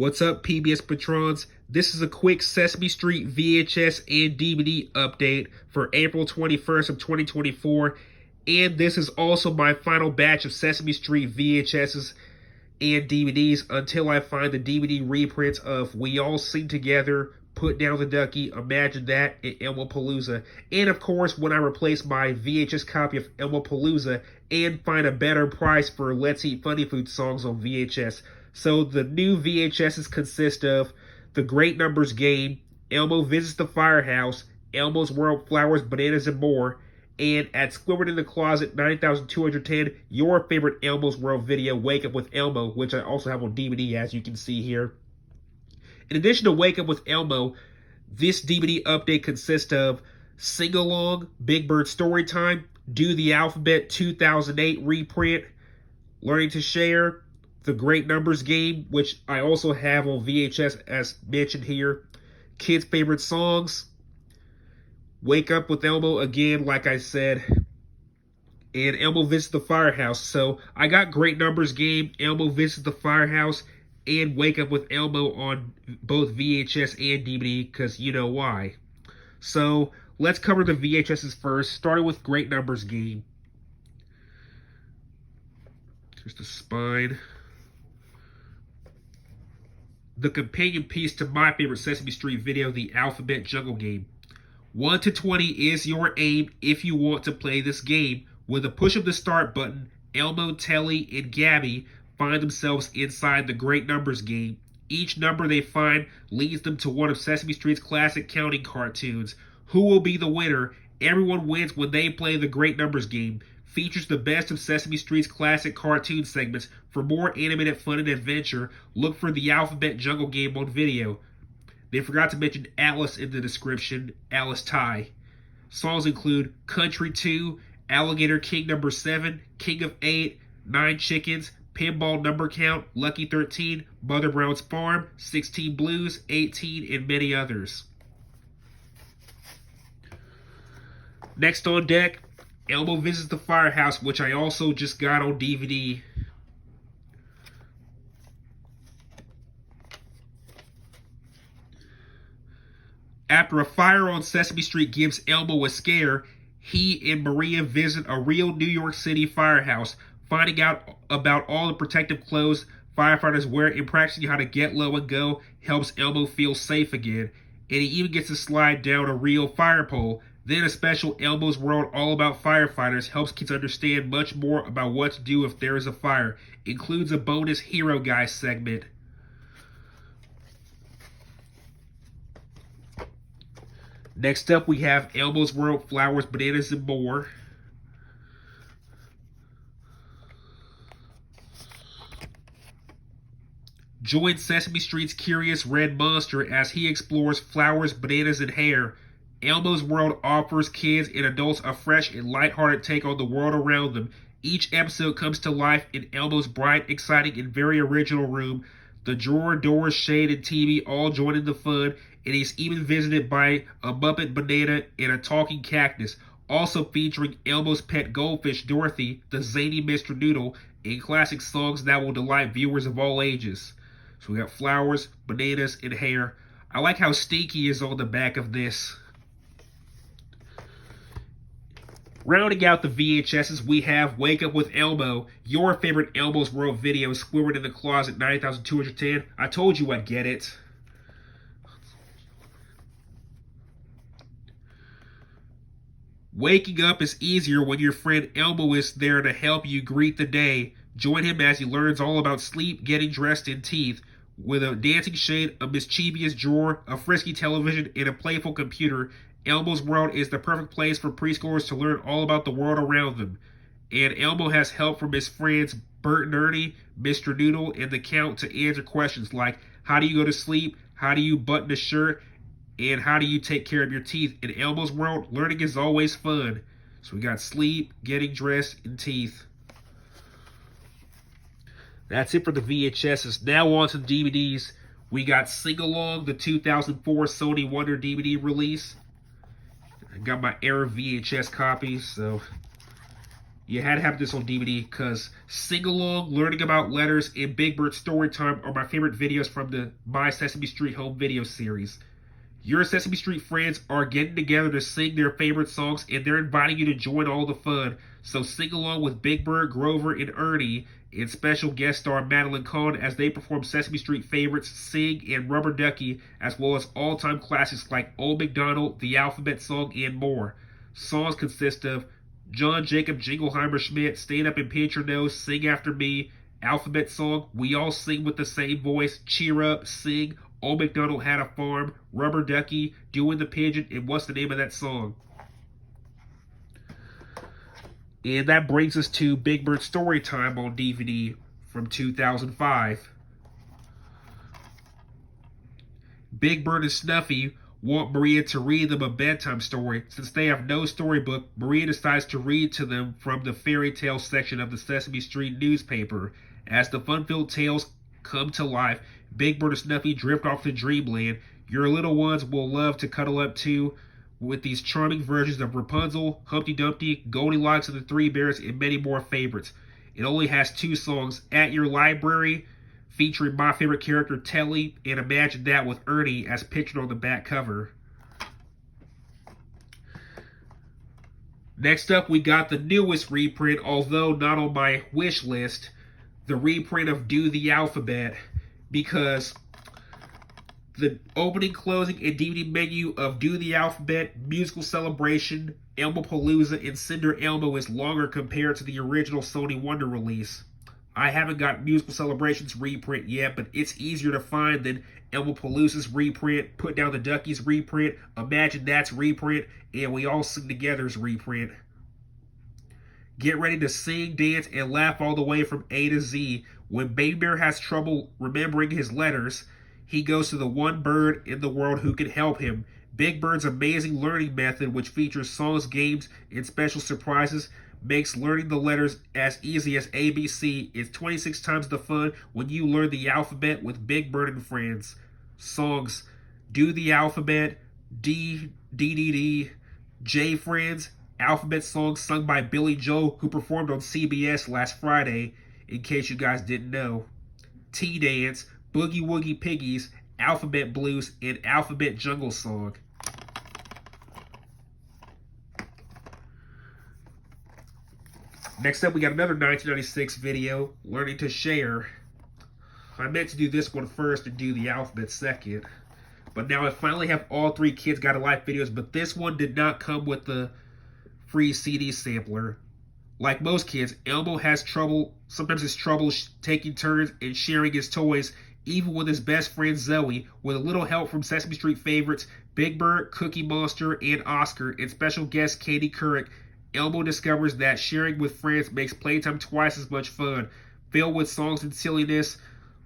What's up, PBS Patrons? This is a quick Sesame Street VHS and DVD update for April 21st of 2024, and this is also my final batch of Sesame Street VHSs and DVDs until I find the DVD reprints of We All Sing Together, Put Down the Duckie, Imagine That, and Elmopalooza. And of course, when I replace my VHS copy of Elmopalooza and find a better price for Let's Eat Funny Food songs on VHS. So the new VHSs consist of The Great Numbers Game, Elmo Visits the Firehouse, Elmo's World, Flowers, Bananas, and More, and At Squidward in the Closet 9210, your favorite Elmo's World video, Wake Up with Elmo, which I also have on DVD, as you can see here. In addition to Wake Up with Elmo, this DVD update consists of Sing Along, Big Bird Storytime, Do the Alphabet 2008 reprint, Learning to Share, The Great Numbers Game, which I also have on VHS as mentioned here, Kids' Favorite Songs, Wake Up with Elmo again, like I said, and Elmo Visits the Firehouse. So I got Great Numbers Game, Elmo Visits the Firehouse, and Wake Up with Elmo on both VHS and DVD, because you know why. So let's cover the VHSs first, starting with Great Numbers Game. Here's the spine. The companion piece to my favorite Sesame Street video, the Alphabet Jungle Game. 1 to 20 is your aim if you want to play this game. With a push of the start button, Elmo, Telly, and Gabby find themselves inside the Great Numbers Game. Each number they find leads them to one of Sesame Street's classic counting cartoons. Who will be the winner? Everyone wins when they play the Great Numbers Game. Features the best of Sesame Street's classic cartoon segments. For more animated fun and adventure, look for the Alphabet Jungle Game on video. They forgot to mention Alice in the description, Alice Ty. Songs include Country 2, Alligator King Number 7, King of 8, 9 Chickens, Pinball Number Count, Lucky 13, Mother Brown's Farm, 16 Blues, 18, and many others. Next on deck, Elmo Visits the Firehouse, which I also just got on DVD. After a fire on Sesame Street gives Elmo a scare, he and Maria visit a real New York City firehouse, finding out about all the protective clothes firefighters wear and practicing how to get low and go helps Elmo feel safe again. And he even gets to slide down a real fire pole. Then a special Elmo's World all about firefighters helps kids understand much more about what to do if there is a fire. Includes a bonus Hero Guy segment. Next up, we have Elmo's World, Flowers, Bananas, and More. Join Sesame Street's curious red monster as he explores flowers, bananas, and hair. Elmo's World offers kids and adults a fresh and lighthearted take on the world around them. Each episode comes to life in Elmo's bright, exciting, and very original room. The drawer, doors, shade, and TV all join in the fun, and he's even visited by a Muppet banana and a talking cactus, also featuring Elmo's pet goldfish, Dorothy, the zany Mr. Noodle, and classic songs that will delight viewers of all ages. So we got flowers, bananas, and hair. I like how Stinky is on the back of this. Rounding out the VHSs, we have Wake Up with Elmo, your favorite Elmo's World video, Squidward in the Closet 9210. I told you I'd get it. Waking up is easier when your friend Elmo is there to help you greet the day. Join him as he learns all about sleep, getting dressed, and teeth. With a dancing shade, a mischievous drawer, a frisky television, and a playful computer, Elmo's World is the perfect place for preschoolers to learn all about the world around them. And Elmo has help from his friends Bert and Ernie, Mr. Noodle, and the Count to answer questions like, how do you go to sleep, how do you button a shirt, and how do you take care of your teeth? In Elmo's World, learning is always fun. So we got sleep, getting dressed, and teeth. That's it for the VHSs. Now on to the DVDs. We got Sing Along, the 2004 Sony Wonder DVD release. I got my Era VHS copies, so You had to have this on DVD because sing-along, learning about letters, and Big Bird Storytime are my favorite videos from the My Sesame Street Home Video series. Your Sesame Street friends are getting together to sing their favorite songs, and they're inviting you to join all the fun. So sing along with Big Bird, Grover, and Ernie, and special guest star Madeline Kahn as they perform Sesame Street favorites Sing and Rubber Ducky, as well as all-time classics like Old MacDonald, The Alphabet Song, and more. Songs consist of John Jacob Jingleheimer Schmidt, Stand Up and Pinch Your Nose, Sing After Me, Alphabet Song, We All Sing with the Same Voice, Cheer Up, Sing, Old MacDonald Had a Farm, Rubber Ducky, Doing the Pigeon, and What's the Name of That Song? And that brings us to Big Bird Storytime on DVD from 2005. Big Bird and Snuffy want Maria to read them a bedtime story. Since they have no storybook, Maria decides to read to them from the fairy tale section of the Sesame Street newspaper. As the fun-filled tales come to life, Big Bird and Snuffy drift off to dreamland. Your little ones will love to cuddle up to with these charming versions of Rapunzel, Humpty Dumpty, Goldilocks and the Three Bears, and many more favorites. It only has 2 songs, At Your Library, featuring my favorite character, Telly, and Imagine That with Ernie as pictured on the back cover. Next up, we got the newest reprint, although not on my wish list, the reprint of Do the Alphabet, because the opening, closing, and DVD menu of Do the Alphabet, Musical Celebration, Elmopalooza, and Cinder Elmo is longer compared to the original Sony Wonder release. I haven't got Musical Celebration's reprint yet, but it's easier to find than Elmopalooza's reprint, Put Down the Duckie's reprint, Imagine That's reprint, and We All Sing Together's reprint. Get ready to sing, dance, and laugh all the way from A to Z. When Baby Bear has trouble remembering his letters, he goes to the one bird in the world who can help him. Big Bird's amazing learning method, which features songs, games, and special surprises, makes learning the letters as easy as ABC. It's 26 times the fun when you learn the alphabet with Big Bird and friends. Songs: Do the Alphabet, D, D, D, D, J Friends, alphabet songs sung by Billy Joel, who performed on CBS last Friday, in case you guys didn't know. Tea Dance, Boogie Woogie Piggies, Alphabet Blues, and Alphabet Jungle Song. Next up, we got another 1996 video, Learning to Share. I meant to do this one first and do the alphabet second. But now I finally have all 3 Kids Got a Life videos, but this one did not come with the free CD sampler. Like most kids, Elmo has trouble, sometimes it's trouble taking turns and sharing his toys, even with his best friend Zoe. With a little help from Sesame Street favorites Big Bird, Cookie Monster, and Oscar, and special guest Katie Couric, Elmo discovers that sharing with friends makes playtime twice as much fun. Filled with songs and silliness,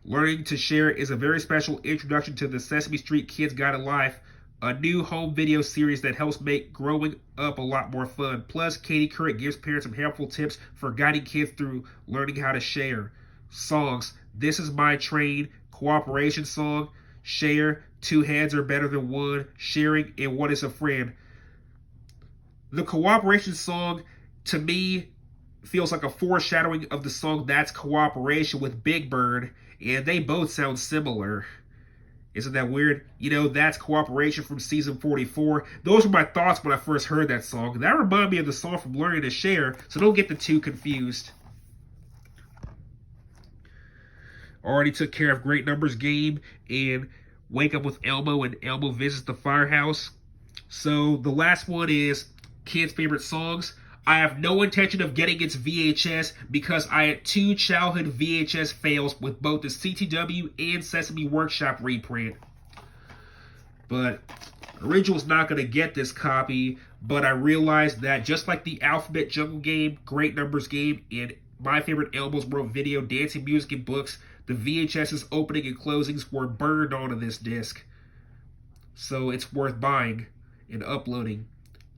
Learning to Share is a very special introduction to the Sesame Street Kids Got a Life, a new home video series that helps make growing up a lot more fun. Plus, Katie Couric gives parents some helpful tips for guiding kids through learning how to share. Songs: This Is My Train, Cooperation Song, Share, 2 Heads Are Better Than One, Sharing, and What Is a Friend. The Cooperation Song, to me, feels like a foreshadowing of the song That's Cooperation with Big Bird, and they both sound similar. Isn't that weird? You know, That's Cooperation from season 44. Those were my thoughts when I first heard that song. That reminded me of the song from Learning to Share, so don't get the 2 confused. Already took care of Great Numbers Game and Wake Up with Elmo and Elmo Visits the Firehouse. So the last one is Kids' Favorite Songs. I have no intention of getting its VHS because I had 2 childhood VHS fails with both the CTW and Sesame Workshop reprint. But Original's not going to get this copy, but I realized that just like the Alphabet Jungle Game, Great Numbers Game, and My Favorite Elmo's World video, dancing music, and books, the VHS's opening and closings were burned onto this disc. So it's worth buying and uploading.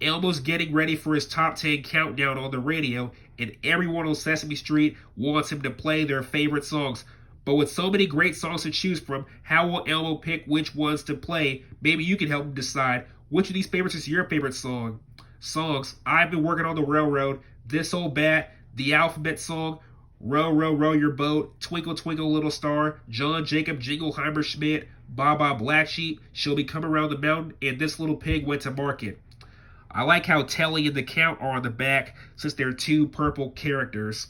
Elmo's getting ready for his top 10 countdown on the radio, and everyone on Sesame Street wants him to play their favorite songs. But with so many great songs to choose from, how will Elmo pick which ones to play? Maybe you can help him decide which of these favorites is your favorite song. Songs: I've Been Working on the Railroad, This Old Bat, the alphabet song, Row, Row, Row Your Boat, Twinkle, Twinkle, Little Star, John Jacob Jingleheimer Schmidt, Baba Black Sheep, She'll Be Coming Around the Mountain, and This Little Pig Went to Market. I like how Telly and the Count are on the back since they're two purple characters.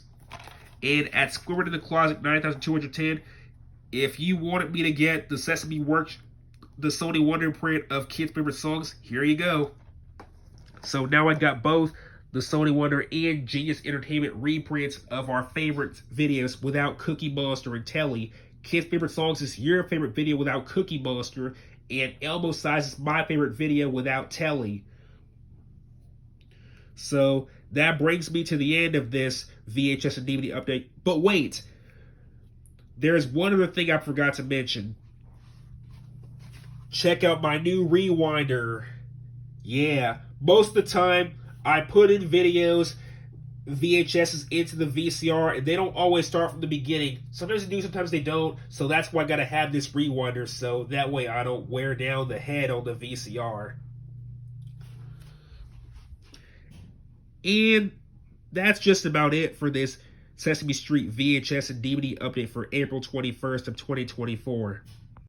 And at Squidward in the Closet 9210, if you wanted me to get the Sesame Works, the Sony Wonder print of kids' favorite songs, here you go. So now I got both the Sony Wonder and Genius Entertainment reprints of our favorite videos without Cookie Monster and Telly. Kids' favorite songs is your favorite video without Cookie Monster, and Elmo Size is my favorite video without Telly. So that brings me to the end of this VHS and DVD update. But wait, there's one other thing I forgot to mention. Check out my new rewinder. Yeah, most of the time I put in videos, VHSs into the VCR, and they don't always start from the beginning. Sometimes they do, sometimes they don't. So that's why I gotta have this rewinder, so that way I don't wear down the head on the VCR. And that's just about it for this Sesame Street VHS and DVD update for April 21st of 2024.